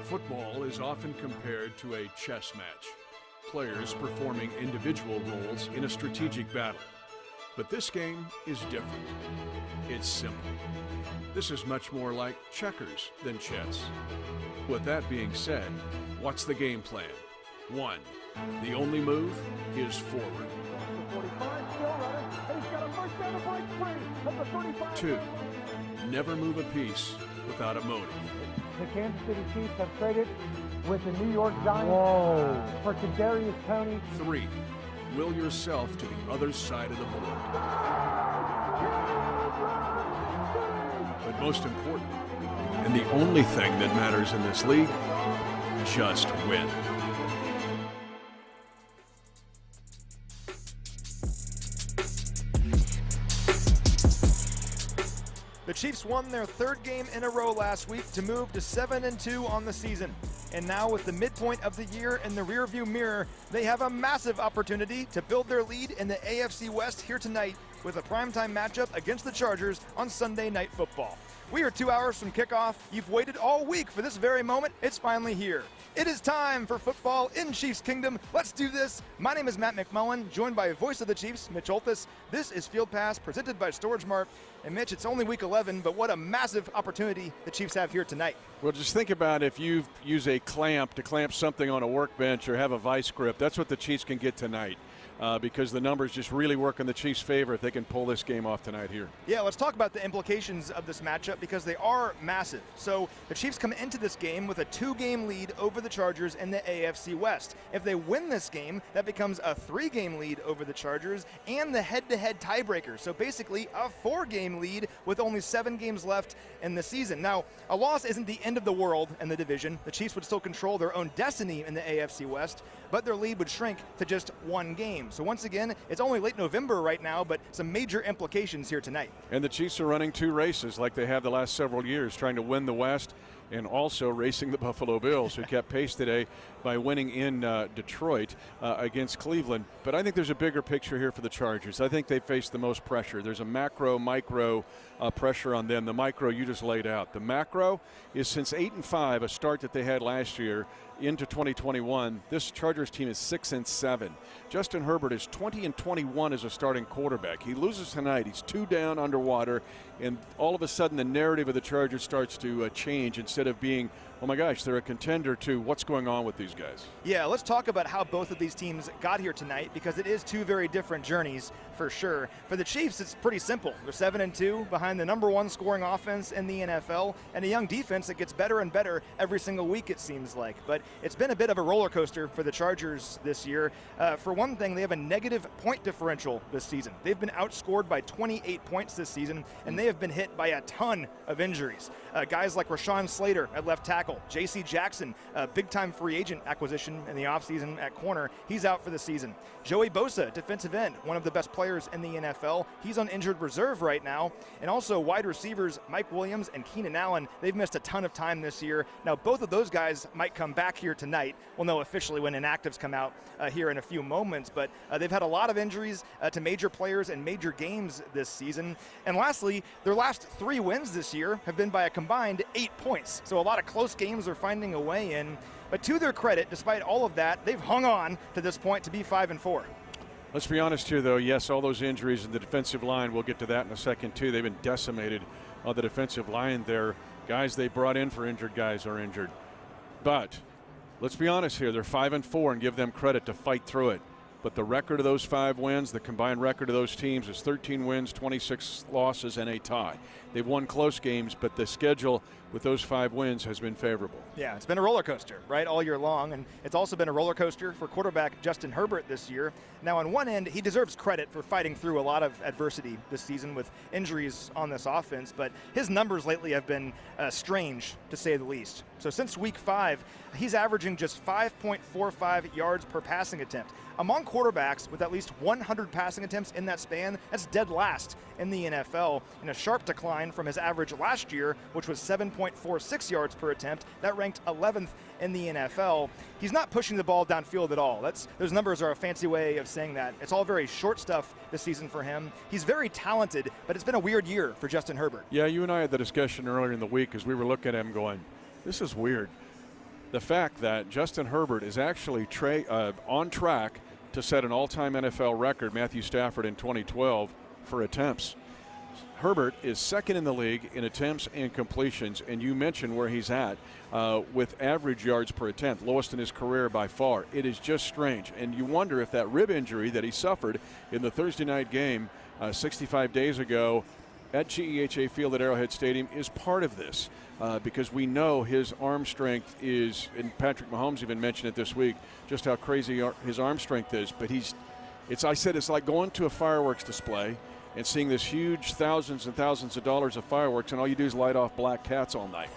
Football is often compared to a chess match, players performing individual roles in a strategic battle. But this game is different. It's simple. This is much more like checkers than chess. With that being said, what's the game plan? 1. The only move is forward. 2. Never move a piece without a motive. The Kansas City Chiefs have traded with the New York Giants for Kadarius Toney. 3. Will yourself to the other side of the board. But most important, and the only thing that matters in this league, just win. The Chiefs won their third game in a row last week to move to 7-2 on the season. And now with the midpoint of the year in the rearview mirror, they have a massive opportunity to build their lead in the AFC West here tonight with a primetime matchup against the Chargers on Sunday Night Football. We are 2 hours from kickoff. You've waited all week for this very moment. It's finally here. It is time for football in Chiefs Kingdom. Let's do this. My name is Matt McMullen, joined by voice of the Chiefs, Mitch Holthus. This is Field Pass, presented by StorageMart. And Mitch, it's only week 11, but what a massive opportunity the Chiefs have here tonight. Well, just think about if you use a clamp to clamp something on a workbench or have a vice grip. That's what the Chiefs can get tonight. Because the numbers just really work in the Chiefs' favor if they can pull this game off tonight here. Yeah, let's talk about the implications of this matchup because they are massive. So the Chiefs come into this game with a 2-game lead over the Chargers in the AFC West. If they win this game, that becomes a 3-game lead over the Chargers and the head-to-head tiebreaker. So basically a 4-game lead with only 7 games left in the season. Now, a loss isn't the end of the world in the division. The Chiefs would still control their own destiny in the AFC West, but their lead would shrink to just 1 game. So once again, it's only late November right now, but some major implications here tonight. And the Chiefs are running 2 races like they have the last several years, trying to win the West and also racing the Buffalo Bills, who kept pace today by winning in Detroit against Cleveland. But I think there's a bigger picture here for the Chargers. I think they face the most pressure. There's a macro, micro pressure on them. The micro you just laid out. The macro is since 8-5, a start that they had last year, into 2021, this Chargers team is 6-7. Justin Herbert is 20-21 as a starting quarterback. He loses tonight. He's 2 down underwater, and all of a sudden the narrative of the Chargers starts to change instead of being, oh my gosh, they're a contender, to what's going on with these guys. Yeah, let's talk about how both of these teams got here tonight because it is 2 very different journeys for sure. For the Chiefs, it's pretty simple. They're 7-2 behind the #1 scoring offense in the NFL and a young defense that gets better and better every single week, it seems like. But it's been a bit of a roller coaster for the Chargers this year. For one thing, they have a negative point differential this season. They've been outscored by 28 points this season, and they have been hit by a ton of injuries. Guys like Rashawn Slater at left tackle, J.C. Jackson, a big-time free agent acquisition in the offseason at corner, he's out for the season. Joey Bosa, defensive end, one of the best players in the NFL, he's on injured reserve right now. And also wide receivers Mike Williams and Keenan Allen, they've missed a ton of time this year. Now both of those guys might come back here tonight. We'll know officially when inactives come out here in a few moments, but they've had a lot of injuries to major players and major games this season. And lastly, their last 3 wins this year have been by a combined 8 points. So a lot of close games are finding a way in. But to their credit, despite all of that, they've hung on to this point to be 5-4. Let's be honest here, though. Yes, all those injuries in the defensive line, we'll get to that in a second, too. They've been decimated on the defensive line there. Guys they brought in for injured guys are injured. But let's be honest here. They're 5-4 and give them credit to fight through it. But the record of those 5 wins, the combined record of those teams is 13 wins, 26 losses, and a tie. They've won close games, but the schedule with those 5 wins has been favorable. Yeah, it's been a roller coaster, right, all year long, and it's also been a roller coaster for quarterback Justin Herbert this year. Now, on one end, he deserves credit for fighting through a lot of adversity this season with injuries on this offense, but his numbers lately have been strange, to say the least. So since week 5, he's averaging just 5.45 yards per passing attempt. Among quarterbacks with at least 100 passing attempts in that span, that's dead last in the NFL, in a sharp decline from his average last year, which was 7.46 yards per attempt. That ranked 11th in the NFL. He's not pushing the ball downfield at all. Those numbers are a fancy way of saying that. It's all very short stuff this season for him. He's very talented, but it's been a weird year for Justin Herbert. Yeah, you and I had the discussion earlier in the week as we were looking at him going, this is weird. the fact that Justin Herbert is actually on track to set an all-time NFL record, Matthew Stafford in 2012, for attempts. Herbert is second in the league in attempts and completions, and you mentioned where he's at with average yards per attempt, lowest in his career by far. It is just strange, and you wonder if that rib injury that he suffered in the Thursday night game 65 days ago at GEHA Field at Arrowhead Stadium is part of this, because we know his arm strength is, and Patrick Mahomes even mentioned it this week, just how crazy his arm strength is. But it's like going to a fireworks display and seeing this huge thousands and thousands of dollars of fireworks, and all you do is light off black cats all night.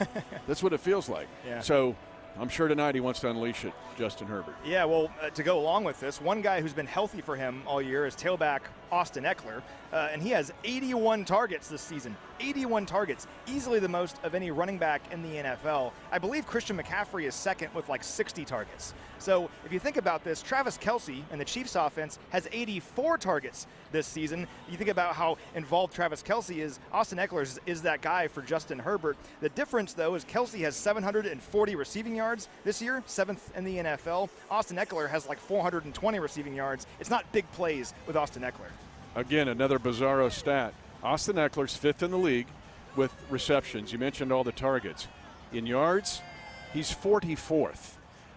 That's what it feels like. Yeah. So I'm sure tonight he wants to unleash it, Justin Herbert. Yeah, well, to go along with this, one guy who's been healthy for him all year is tailback Austin Eckler, and he has 81 targets this season. 81 targets, easily the most of any running back in the NFL. I believe Christian McCaffrey is second with like 60 targets. So if you think about this, Travis Kelce and the Chiefs offense has 84 targets this season. You think about how involved Travis Kelce is, Austin Eckler is that guy for Justin Herbert. The difference, though, is Kelce has 740 receiving yards this year, 7th in the NFL. Austin Eckler has like 420 receiving yards. It's not big plays with Austin Eckler. Again, another bizarro stat. Austin Eckler's 5th in the league with receptions. You mentioned all the targets. In yards, he's 44th.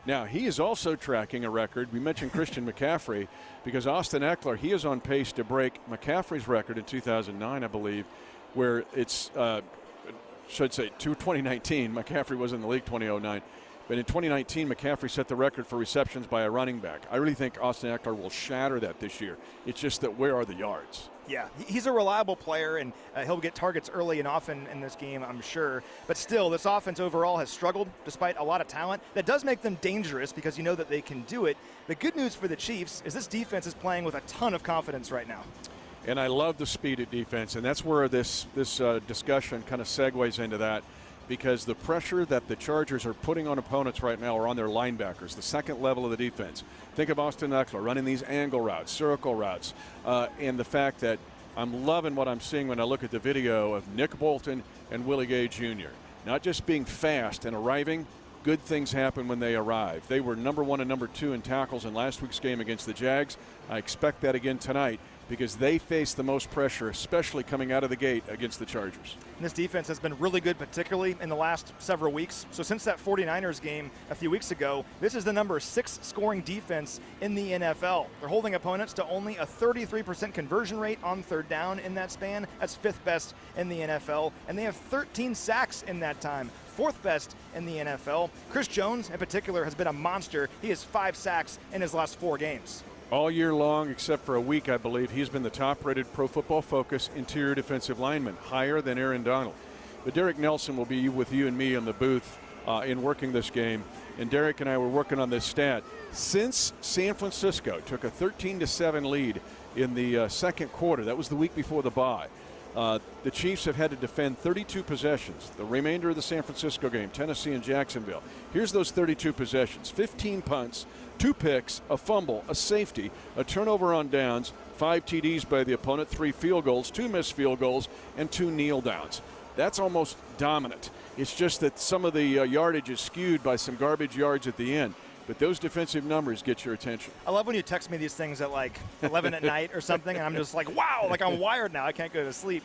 Now, he is also tracking a record. We mentioned Christian McCaffrey, because Austin Eckler, he is on pace to break McCaffrey's record in 2009, I believe, where it's, 2019. McCaffrey was in the league 2009. But in 2019, McCaffrey set the record for receptions by a running back. I really think Austin Eckler will shatter that this year. It's just that where are the yards? Yeah, he's a reliable player, and he'll get targets early and often in this game, I'm sure. But still, this offense overall has struggled despite a lot of talent. That does make them dangerous because you know that they can do it. The good news for the Chiefs is this defense is playing with a ton of confidence right now. And I love the speed at defense, and that's where this discussion kind of segues into that, because the pressure that the Chargers are putting on opponents right now are on their linebackers, the second level of the defense. Think of Austin Eckler running these angle routes, circle routes, and the fact that I'm loving what I'm seeing when I look at the video of Nick Bolton and Willie Gay Jr. Not just being fast and arriving, good things happen when they arrive. They were number 1 and number 2 in tackles in last week's game against the Jags. I expect that again tonight, because they face the most pressure, especially coming out of the gate against the Chargers. And this defense has been really good, particularly in the last several weeks. So since that 49ers game a few weeks ago, this is the number 6 scoring defense in the NFL. They're holding opponents to only a 33% conversion rate on third down in that span. That's 5th best in the NFL. And they have 13 sacks in that time, 4th best in the NFL. Chris Jones, in particular, has been a monster. He has 5 sacks in his last 4 games. All year long, except for a week, I believe, he's been the top-rated Pro Football Focus interior defensive lineman, higher than Aaron Donald. But Derek Nelson will be with you and me in the booth in working this game. And Derek and I were working on this stat. Since San Francisco took a 13-7 lead in the second quarter, that was the week before the bye, the Chiefs have had to defend 32 possessions. The remainder of the San Francisco game, Tennessee and Jacksonville. Here's those 32 possessions: 15 punts, 2 picks, a fumble, a safety, a turnover on downs, 5 TDs by the opponent, 3 field goals, 2 missed field goals, and 2 kneel downs. That's almost dominant. It's just that some of the yardage is skewed by some garbage yards at the end. But those defensive numbers get your attention. I love when you text me these things at like 11 at night or something, and I'm just like, wow, like I'm wired now. I can't go to sleep.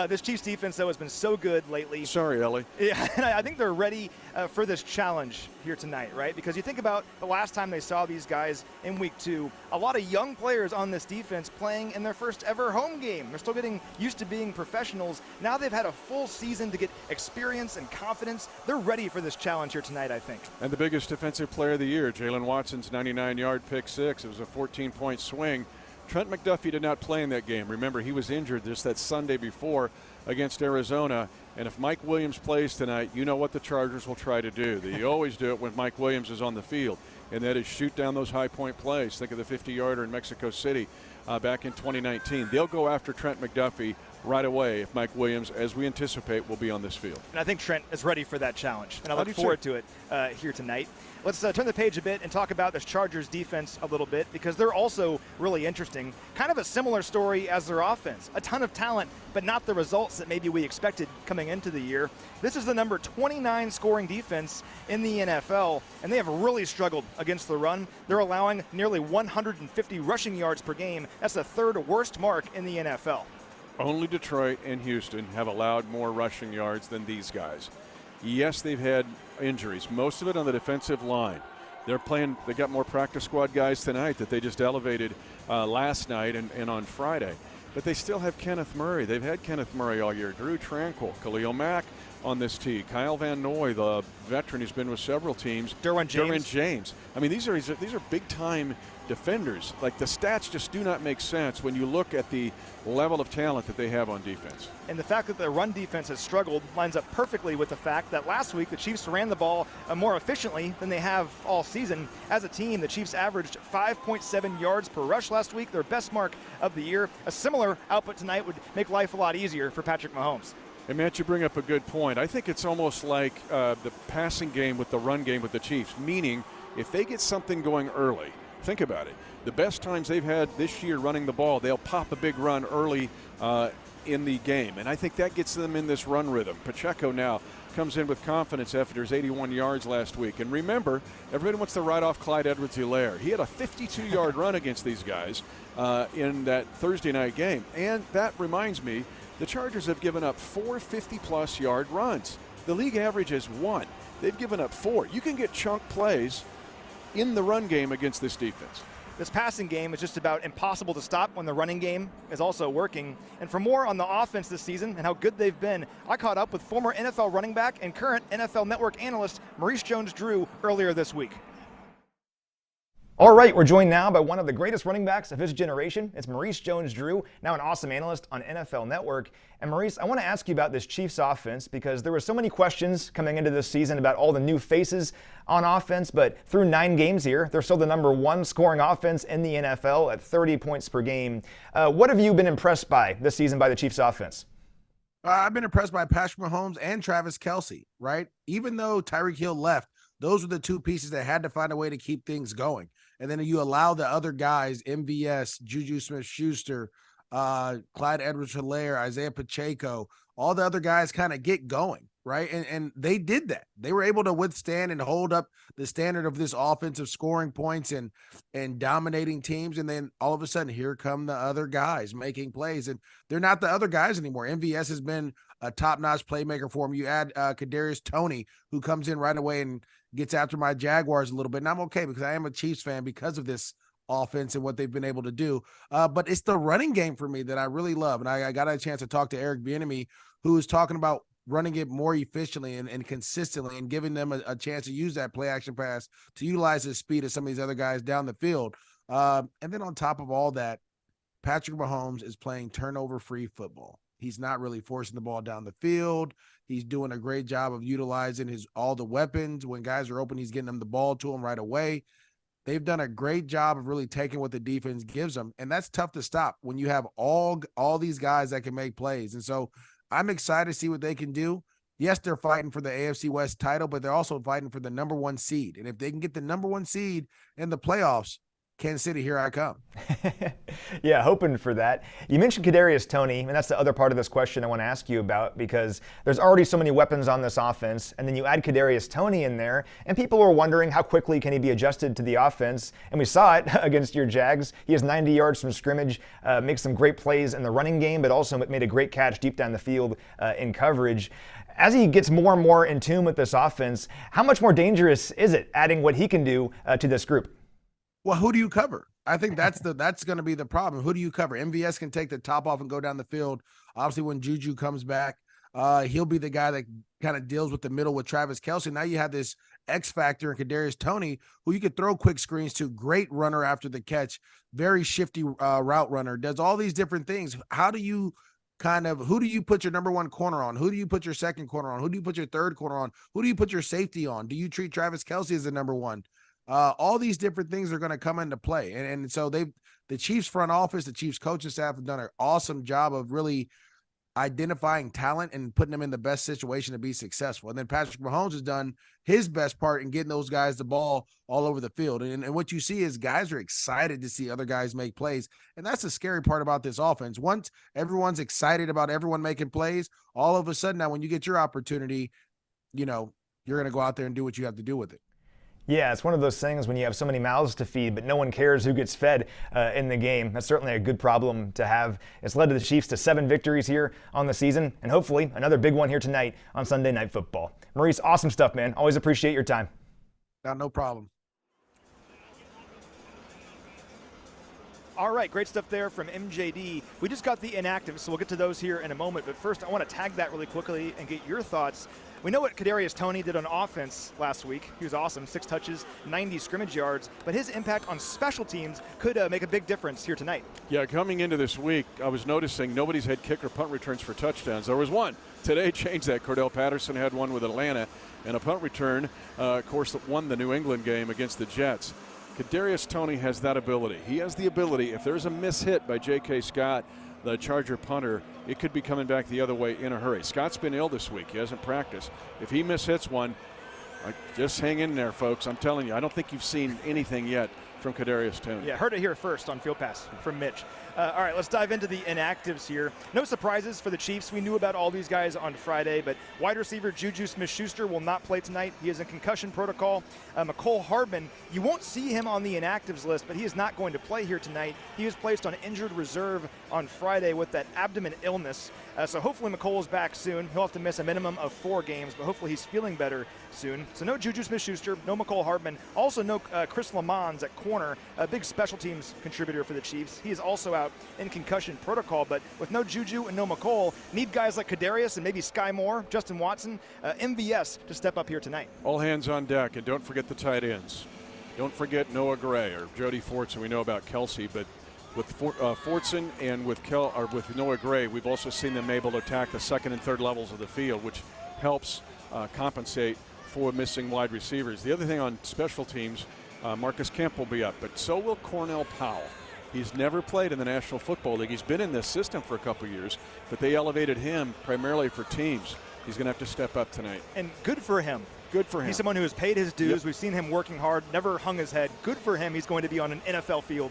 This Chiefs defense, though, has been so good lately. Sorry, Ellie. Yeah, and I think they're ready for this challenge here tonight, right? Because you think about the last time they saw these guys in week 2, a lot of young players on this defense playing in their first ever home game. They're still getting used to being professionals. Now they've had a full season to get experience and confidence. They're ready for this challenge here tonight, I think. And the biggest defensive player of the year, Jalen Watson's 99-yard pick 6. It was a 14-point swing. Trent McDuffie did not play in that game. Remember, he was injured just that Sunday before against Arizona. And if Mike Williams plays tonight, you know what the Chargers will try to do. They always do it when Mike Williams is on the field, and that is shoot down those high-point plays. Think of the 50-yarder in Mexico City back in 2019. They'll go after Trent McDuffie right away if Mike Williams, as we anticipate, will be on this field. And I think Trent is ready for that challenge, and I look forward to it here tonight. Let's turn the page a bit and talk about this Chargers defense a little bit, because they're also really interesting. Kind of a similar story as their offense. A ton of talent, but not the results that maybe we expected coming coming into the year. This is the number 29 scoring defense in the NFL, and they have really struggled against the run. They're allowing nearly 150 rushing yards per game. That's the third worst mark in the NFL. Only Detroit and Houston have allowed more rushing yards than these guys. Yes, they've had injuries, most of it on the defensive line. They got more practice squad guys tonight that they just elevated last night and on Friday. But they still have Kenneth Murray. They've had Kenneth Murray all year. Drew Tranquil, Khalil Mack on this tee. Kyle Van Noy, the veteran who's been with several teams. Derwin James. I mean, these are big-time defenders. Like, the stats just do not make sense when you look at the level of talent that they have on defense. And the fact that the run defense has struggled lines up perfectly with the fact that last week the Chiefs ran the ball more efficiently than they have all season. As a team, the Chiefs averaged 5.7 yards per rush last week, their best mark of the year. A similar output tonight would make life a lot easier for Patrick Mahomes. And Matt, you bring up a good point. I think it's almost like the passing game with the run game with the Chiefs, meaning if they get something going early, think about it. The best times they've had this year running the ball, they'll pop a big run early in the game. And I think that gets them in this run rhythm. Pacheco now comes in with confidence after his 81 yards last week. And remember, everybody wants to write off Clyde Edwards-Helaire. He had a 52-yard run against these guys in that Thursday night game. And that reminds me, the Chargers have given up 4 50-plus yard runs. The league average is 1. They've given up 4. You can get chunk plays in the run game against this defense. This passing game is just about impossible to stop when the running game is also working. And for more on the offense this season and how good they've been, I caught up with former NFL running back and current NFL Network analyst Maurice Jones-Drew earlier this week. All right, we're joined now by one of the greatest running backs of his generation. It's Maurice Jones-Drew, now an awesome analyst on NFL Network. And Maurice, I want to ask you about this Chiefs offense because there were so many questions coming into this season about all the new faces on offense, but through 9 games here, they're still the number 1 scoring offense in the NFL at 30 points per game. What have you been impressed by this season by the Chiefs offense? I've been impressed by Patrick Mahomes and Travis Kelce, right? Even though Tyreek Hill left, those were the 2 pieces that had to find a way to keep things going. And then you allow the other guys, MVS, Juju Smith-Schuster, Clyde Edwards-Helaire, Isaiah Pacheco, all the other guys kind of get going, right? And they did that. They were able to withstand and hold up the standard of this offensive scoring points and dominating teams. And then all of a sudden, here come the other guys making plays. And they're not the other guys anymore. MVS has been a top-notch playmaker for him. You add Kadarius Toney, who comes in right away and gets after my Jaguars a little bit. And I'm okay because I am a Chiefs fan because of this offense and what they've been able to do. But it's the running game for me that I really love. And I got a chance to talk to Eric Bieniemy, who is talking about running it more efficiently and consistently and giving them a chance to use that play action pass to utilize the speed of some of these other guys down the field. And then on top of all that, Patrick Mahomes is playing turnover-free football. He's not really forcing the ball down the field. He's doing a great job of utilizing all the weapons. When guys are open, he's getting them the ball to them right away. They've done a great job of really taking what the defense gives them, and that's tough to stop when you have all these guys that can make plays. And so I'm excited to see what they can do. Yes, they're fighting for the AFC West title, but they're also fighting for the number 1 seed. And if they can get the number 1 seed in the playoffs, Kansas City, here I come. Yeah, hoping for that. You mentioned Kadarius Toney, and that's the other part of this question I want to ask you about because there's already so many weapons on this offense, and then you add Kadarius Toney in there, and people are wondering how quickly can he be adjusted to the offense, and we saw it against your Jags. He has 90 yards from scrimmage, makes some great plays in the running game, but also made a great catch deep down the field in coverage. As he gets more and more in tune with this offense, how much more dangerous is it adding what he can do to this group? Well, who do you cover? I think that's going to be the problem. Who do you cover? MVS can take the top off and go down the field. Obviously, when Juju comes back, he'll be the guy that kind of deals with the middle with Travis Kelce. Now you have this X factor in Kadarius Toney, who you could throw quick screens to. Great runner after the catch, very shifty route runner, does all these different things. How do you who do you put your number 1 corner on? Who do you put your second corner on? Who do you put your third corner on? Who do you put your safety on? Do you treat Travis Kelce as the number 1? All these different things are going to come into play. And so the Chiefs front office, the Chiefs coaching staff have done an awesome job of really identifying talent and putting them in the best situation to be successful. And then Patrick Mahomes has done his best part in getting those guys the ball all over the field. And what you see is guys are excited to see other guys make plays. And that's the scary part about this offense. Once everyone's excited about everyone making plays, all of a sudden now when you get your opportunity, you know, you're going to go out there and do what you have to do with it. Yeah, it's one of those things when you have so many mouths to feed, but no one cares who gets fed in the game. That's certainly a good problem to have. It's led to the Chiefs to 7 victories here on the season, and hopefully another big one here tonight on Sunday Night Football. Maurice, awesome stuff, man. Always appreciate your time. No problem. All right, great stuff there from MJD. We just got the inactives, so we'll get to those here in a moment. But first, I want to tag that really quickly and get your thoughts. We know what Kadarius Toney did on offense last week. He was awesome, 6 touches, 90 scrimmage yards. But his impact on special teams could make a big difference here tonight. Yeah, coming into this week, I was noticing nobody's had kick or punt returns for touchdowns. There was one. Today changed that. Cordell Patterson had one with Atlanta, and a punt return, of course, that won the New England game against the Jets. Kadarius Toney has that ability. He has the ability, if there's a mishit by J.K. Scott, the Charger punter, it could be coming back the other way in a hurry. Scott's been ill this week. He hasn't practiced. If he mishits one, just hang in there, folks. I'm telling you, I don't think you've seen anything yet from Kadarius Toney. Yeah, heard it here first on Field Pass from Mitch. All right, let's dive into the inactives here. No surprises for the Chiefs. We knew about all these guys on Friday, but wide receiver Juju Smith-Schuster will not play tonight. He is in concussion protocol. McCole Hardman, you won't see him on the inactives list, but he is not going to play here tonight. He was placed on injured reserve on Friday with that abdomen illness. So hopefully McCole is back soon. He'll have to miss a minimum of 4 games, but hopefully he's feeling better soon. So no Juju Smith-Schuster, no McCole Hardman. Also no Chris Lamons at corner, a big special teams contributor for the Chiefs. He is also out in concussion protocol, but with no Juju and no McCole, need guys like Kadarius and maybe Sky Moore, Justin Watson, MVS to step up here tonight. All hands on deck, and don't forget the tight ends. Don't forget Noah Gray or Jody Fortson. We know about Kelsey, but with Fortson and with Noah Gray, we've also seen them able to attack the second and third levels of the field, which helps compensate for missing wide receivers. The other thing on special teams, Marcus Kemp will be up, but so will Cornell Powell. He's never played in the National Football League. He's been in this system for a couple years, but they elevated him primarily for teams. He's going to have to step up tonight. And good for him. Good for him. He's someone who has paid his dues. Yep. We've seen him working hard, never hung his head. Good for him. He's going to be on an NFL field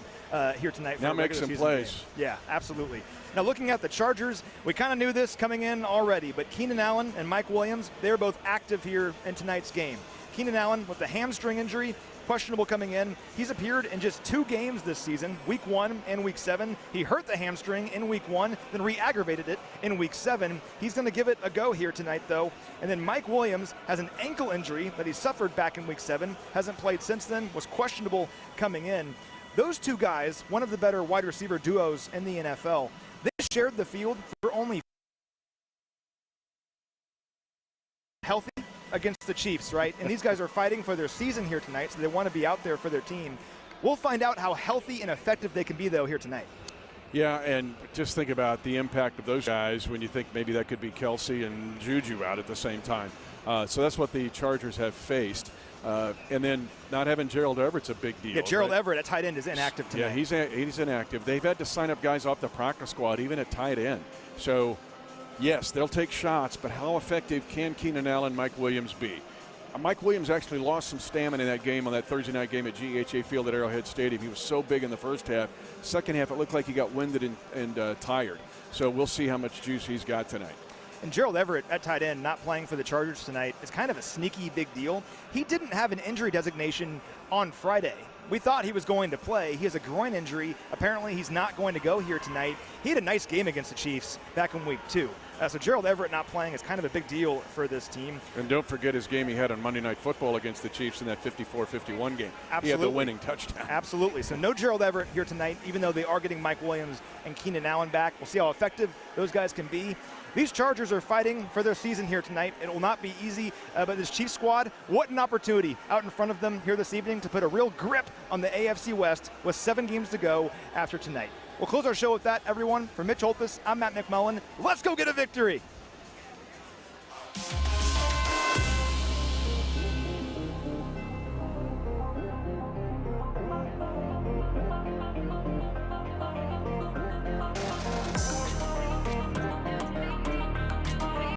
here tonight. Now make some plays. Game. Yeah, absolutely. Now looking at the Chargers, we kind of knew this coming in already, but Keenan Allen and Mike Williams, they're both active here in tonight's game. Keenan Allen with the hamstring injury, questionable coming in. He's appeared in just 2 games this season, week 1 and week 7. He hurt the hamstring in week 1, then re-aggravated it in week 7. He's going to give it a go here tonight, though. And then Mike Williams has an ankle injury that he suffered back in week 7, hasn't played since then, was questionable coming in. Those 2 guys, one of the better wide receiver duos in the NFL, they shared the field for only healthy against the Chiefs, right? And these guys are fighting for their season here tonight, so they want to be out there for their team. We'll find out how healthy and effective they can be, though, here tonight. Yeah, and just think about the impact of those guys when you think maybe that could be Kelsey and Juju out at the same time. So that's what the Chargers have faced. And then not having Gerald Everett's a big deal. Yeah, Gerald Everett at tight end is inactive tonight. Yeah, he's inactive. They've had to sign up guys off the practice squad, even at tight end. So yes, they'll take shots, but how effective can Keenan Allen, Mike Williams be? Mike Williams actually lost some stamina in that game, on that Thursday night game at GHA Field at Arrowhead Stadium. He was so big in the first half. Second half, it looked like he got winded and tired. So we'll see how much juice he's got tonight. And Gerald Everett at tight end not playing for the Chargers tonight is kind of a sneaky big deal. He didn't have an injury designation on Friday. We thought he was going to play. He has a groin injury. Apparently he's not going to go here tonight. He had a nice game against the Chiefs back in week 2. So Gerald Everett not playing is kind of a big deal for this team. And don't forget his game he had on Monday Night Football against the Chiefs in that 54-51 game. Absolutely. He had the winning touchdown. Absolutely. So no Gerald Everett here tonight, even though they are getting Mike Williams and Keenan Allen back. We'll see how effective those guys can be. These Chargers are fighting for their season here tonight. It will not be easy, but this Chiefs squad, what an opportunity out in front of them here this evening to put a real grip on the AFC West with 7 games to go after tonight. We'll close our show with that, everyone. For Mitch Holthus, I'm Matt McMullen. Let's go get a victory.